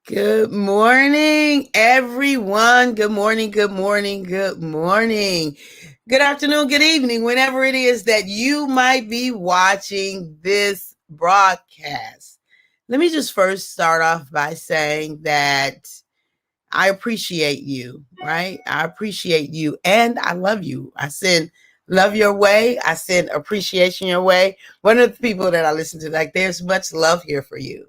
Good morning, everyone. Good morning, good morning, good morning. Good afternoon, good evening, whenever it is that you might be watching this broadcast. Let me just first start off by saying that I appreciate you, right? I appreciate you and I love you. I send love your way. I send appreciation your way. One of the people that I listen to, like, there's much love here for you.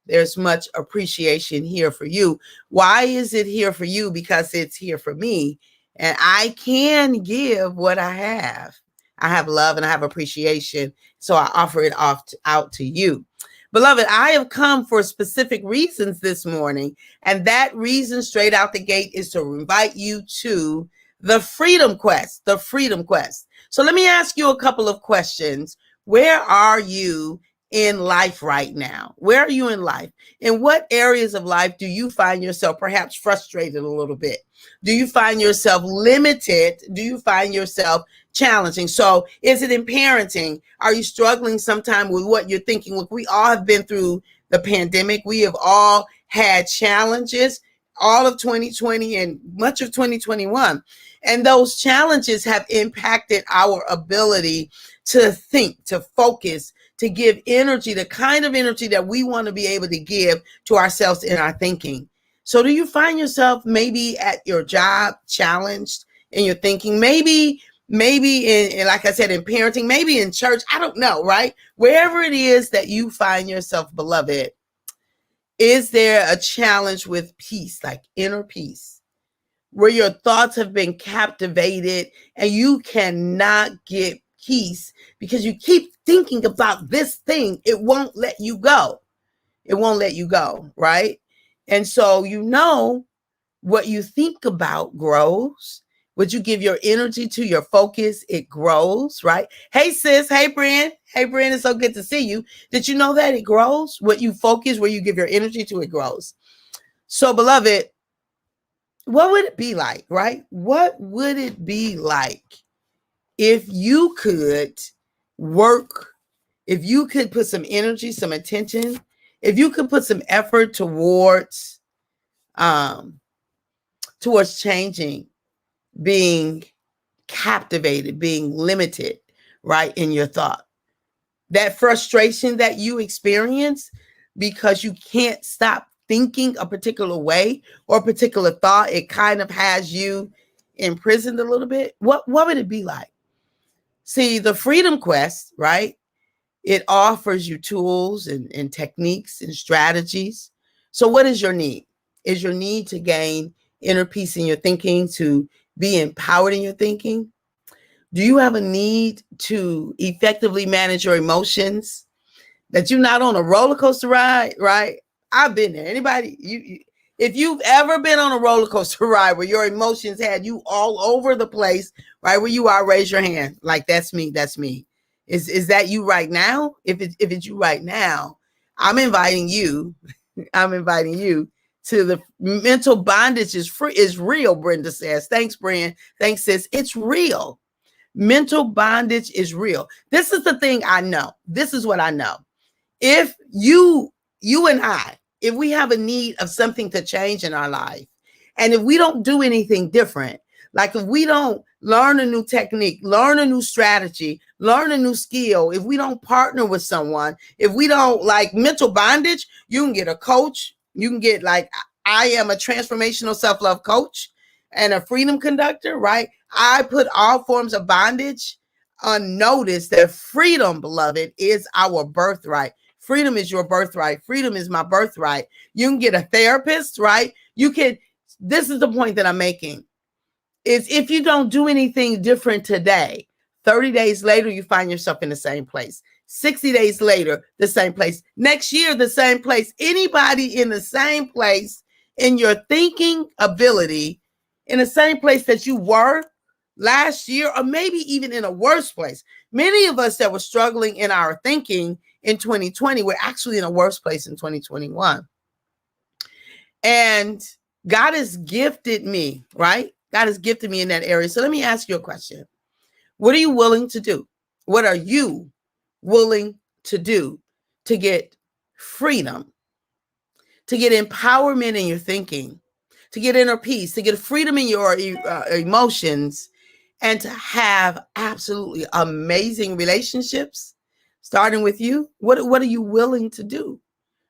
There's much appreciation here for you. Why is it here for you? Because it's here for me. And I can give what I have. I have love and I have appreciation. So I offer it out to you. Beloved, I have come for specific reasons this morning. And that reason straight out the gate is to invite you to the Freedom Quest, the Freedom Quest. So let me ask you a couple of questions. Where are you in life right now? Where are you in life? In what areas of life do you find yourself perhaps frustrated a little bit? Do you find yourself limited? Do you find yourself challenging? So is it in parenting? Are you struggling sometime with what you're thinking? Look, we all have been through the pandemic. We have all had challenges, all of 2020 and much of 2021. And those challenges have impacted our ability to think, to focus, to give energy, the kind of energy that we want to be able to give to ourselves in our thinking. So do you find yourself maybe at your job challenged in your thinking? Maybe in, like I said, in parenting, maybe in church, I don't know, right? Wherever it is that you find yourself, beloved, is there a challenge with peace, like inner peace, where your thoughts have been captivated and you cannot get peace because you keep thinking about this thing? It won't let you go. It won't let you go, right? And so, what you think about grows. What you give your energy to, your focus, it grows, right? Hey, sis. Hey, Brian. Hey, Brian. It's so good to see you. Did you know that it grows? What you focus, where you give your energy to, it grows. So, beloved, what would it be like, right? What would it be like if you could work, if you could put some energy, some attention, if you could put some effort towards changing, being captivated, being limited, right, in your thought? That frustration that you experience because you can't stop thinking a particular way or a particular thought, it kind of has you imprisoned a little bit. What would it be like? See, the Freedom Quest, right? It offers you tools and techniques and strategies. So what is your need? Is your need to gain inner peace in your thinking, to be empowered in your thinking? Do you have a need to effectively manage your emotions? That you're not on a roller coaster ride, right? I've been there. Anybody, if you've ever been on a roller coaster ride where your emotions had you all over the place, right where you are, raise your hand. Like, that's me. That's me. Is that you right now? If it's you right now, I'm inviting you. I'm inviting you to the mental bondage is real. Brenda says, thanks, Brand. Thanks, sis. It's real. Mental bondage is real. This is the thing I know. This is what I know. If you and I, if we have a need of something to change in our life, and if we don't do anything different, like if we don't learn a new technique, learn a new strategy, learn a new skill, if we don't partner with someone, if we don't, like, mental bondage, you can get a coach. You can get, like, I am a transformational self-love coach and a freedom conductor, right? I put all forms of bondage on notice that freedom, beloved, is our birthright. Freedom is your birthright. Freedom is my birthright. You can get a therapist, right? This is the point that I'm making, is if you don't do anything different today, 30 days later, you find yourself in the same place. 60 days later, the same place. Next year, the same place. Anybody in the same place in your thinking ability, in the same place that you were last year, or maybe even in a worse place. Many of us that were struggling in our thinking in 2020, we're actually in a worse place in 2021. And God has gifted me, right? God has gifted me in that area. So let me ask you a question. What are you willing to do? What are you willing to do to get freedom, to get empowerment in your thinking, to get inner peace, to get freedom in your emotions, and to have absolutely amazing relationships, starting with you. What are you willing to do?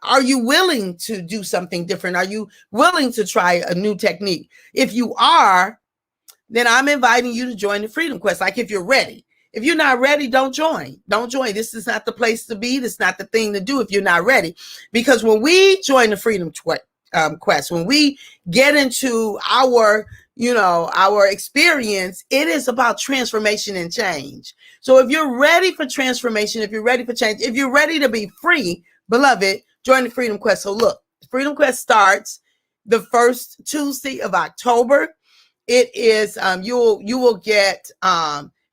Are you willing to do something different? Are you willing to try a new technique? If you are, then I'm inviting you to join the Freedom Quest. Like, if you're ready. If you're not ready, don't join. Don't join. This is not the place to be. This is not the thing to do if you're not ready. Because when we join the Freedom Quest, when we get into our experience, it is about transformation and change. So if you're ready for transformation, if you're ready for change, if you're ready to be free, beloved, join the Freedom Quest. So look, the Freedom Quest starts the first Tuesday of October. It is, you will get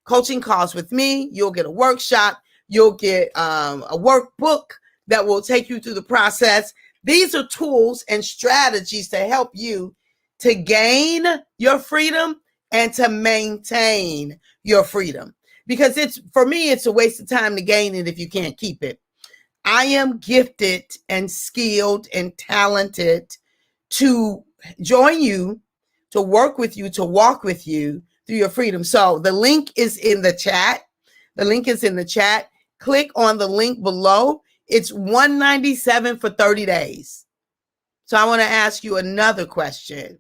coaching calls with me. You'll get a workshop. You'll get a workbook that will take you through the process. These are tools and strategies to help you to gain your freedom and to maintain your freedom. Because for me, it's a waste of time to gain it if you can't keep it. I am gifted and skilled and talented to join you, to work with you, to walk with you through your freedom. So the link is in the chat. The link is in the chat. Click on the link below. It's $197 for 30 days. So I want to ask you another question.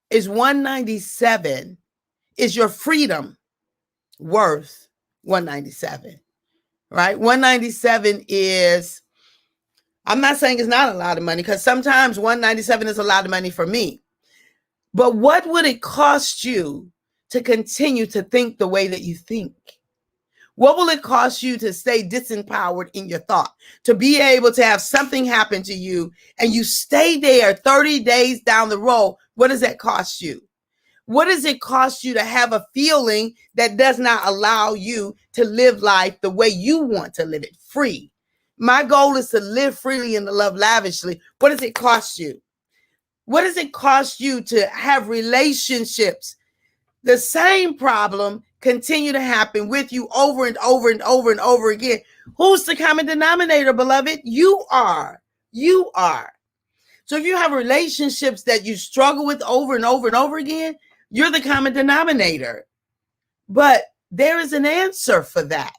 Is $197, is your freedom worth $197? Right? $197 is, I'm not saying it's not a lot of money, because sometimes $197 is a lot of money for me. But what would it cost you to continue to think the way that you think? What will it cost you to stay disempowered in your thought, to be able to have something happen to you and you stay there 30 days down the road? What does that cost you? What does it cost you to have a feeling that does not allow you to live life the way you want to live it, free? My goal is to live freely and to love lavishly. What does it cost you? What does it cost you to have relationships? The same problem continue to happen with you over and over and over and over again. Who's the common denominator, beloved? You are. You are. So if you have relationships that you struggle with over and over and over again, you're the common denominator. But there is an answer for that.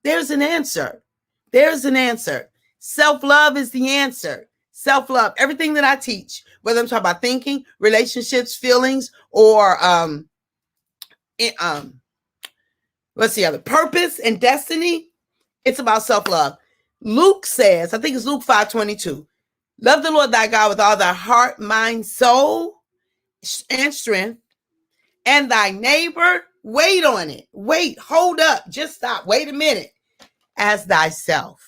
There's an answer. There's an answer. Self-love is the answer. Self-love. Everything that I teach, whether I'm talking about thinking, relationships, feelings, or what's the other? Purpose and destiny. It's about self-love. Luke says, I think it's Luke 5:22. Love the Lord thy God with all thy heart, mind, soul, and strength. And thy neighbor, wait on it. Wait, hold up, just stop. Wait a minute. As thyself.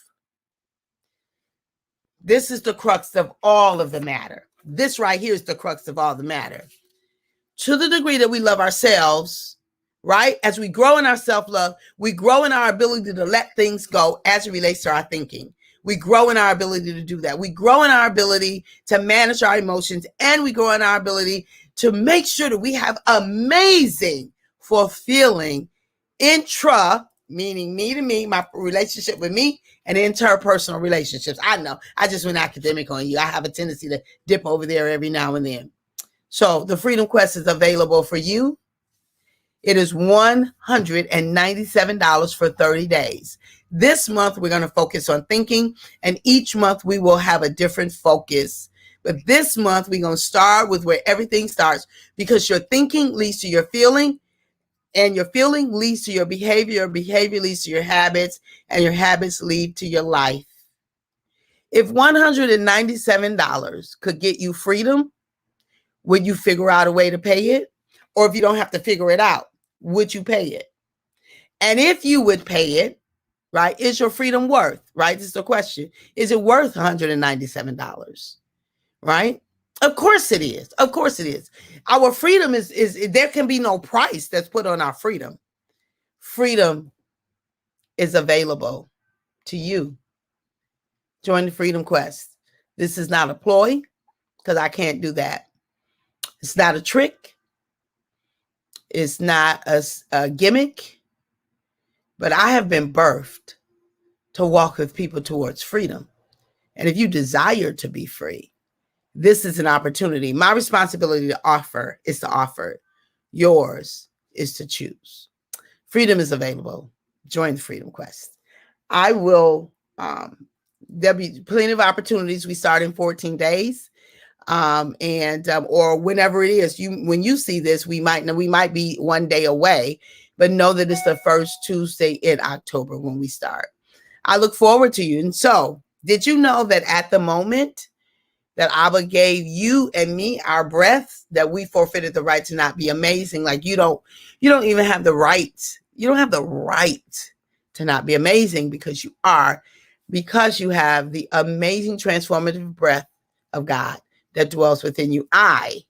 This is the crux of all of the matter. This right here is the crux of all the matter. To the degree that we love ourselves, right? As we grow in our self-love, we grow in our ability to let things go as it relates to our thinking. We grow in our ability to do that. We grow in our ability to manage our emotions, and we grow in our ability to make sure that we have amazing, fulfilling meaning me to me, my relationship with me, and interpersonal relationships. I know I just went academic on you. I have a tendency to dip over there every now and then. So the Freedom Quest is available for you. It is $197 for 30 days. This month, we're going to focus on thinking, and each month we will have a different focus. But this month, we're going to start with where everything starts, because your thinking leads to your feeling, and your feeling leads to your behavior. Your behavior leads to your habits, and your habits lead to your life. If $197 could get you freedom, would you figure out a way to pay it? Or if you don't have to figure it out, would you pay it? And if you would pay it, right, is your freedom worth, right? This is the question. Is it worth $197, right? Of course it is. Of course it is. Our freedom is there can be no price that's put on our freedom. Freedom is available to you. Join the Freedom Quest. This is not a ploy, because I can't do that. It's not a trick. It's not a gimmick. But I have been birthed to walk with people towards freedom. And if you desire to be free, this is an opportunity. My responsibility to offer is to offer. Yours is to choose. Freedom is available. Join the Freedom Quest. I will, there'll be plenty of opportunities. We start in 14 days. Or whenever it is, when you see this, we might be one day away, but know that it's the first Tuesday in October when we start. I look forward to you. And so, did you know that at the moment that Abba gave you and me our breath, that we forfeited the right to not be amazing? Like you don't even have the right. You don't have the right to not be amazing, because you are, because you have the amazing transformative breath of God that dwells within you. I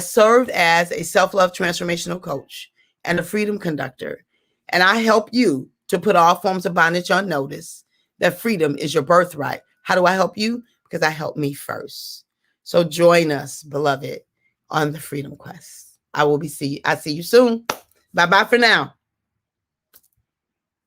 served as a self-love transformational coach and a freedom conductor. And I help you to put all forms of bondage on notice that freedom is your birthright. How do I help you? Because I help me first. So join us, beloved, on the Freedom Quest. I see you soon. Bye-bye for now.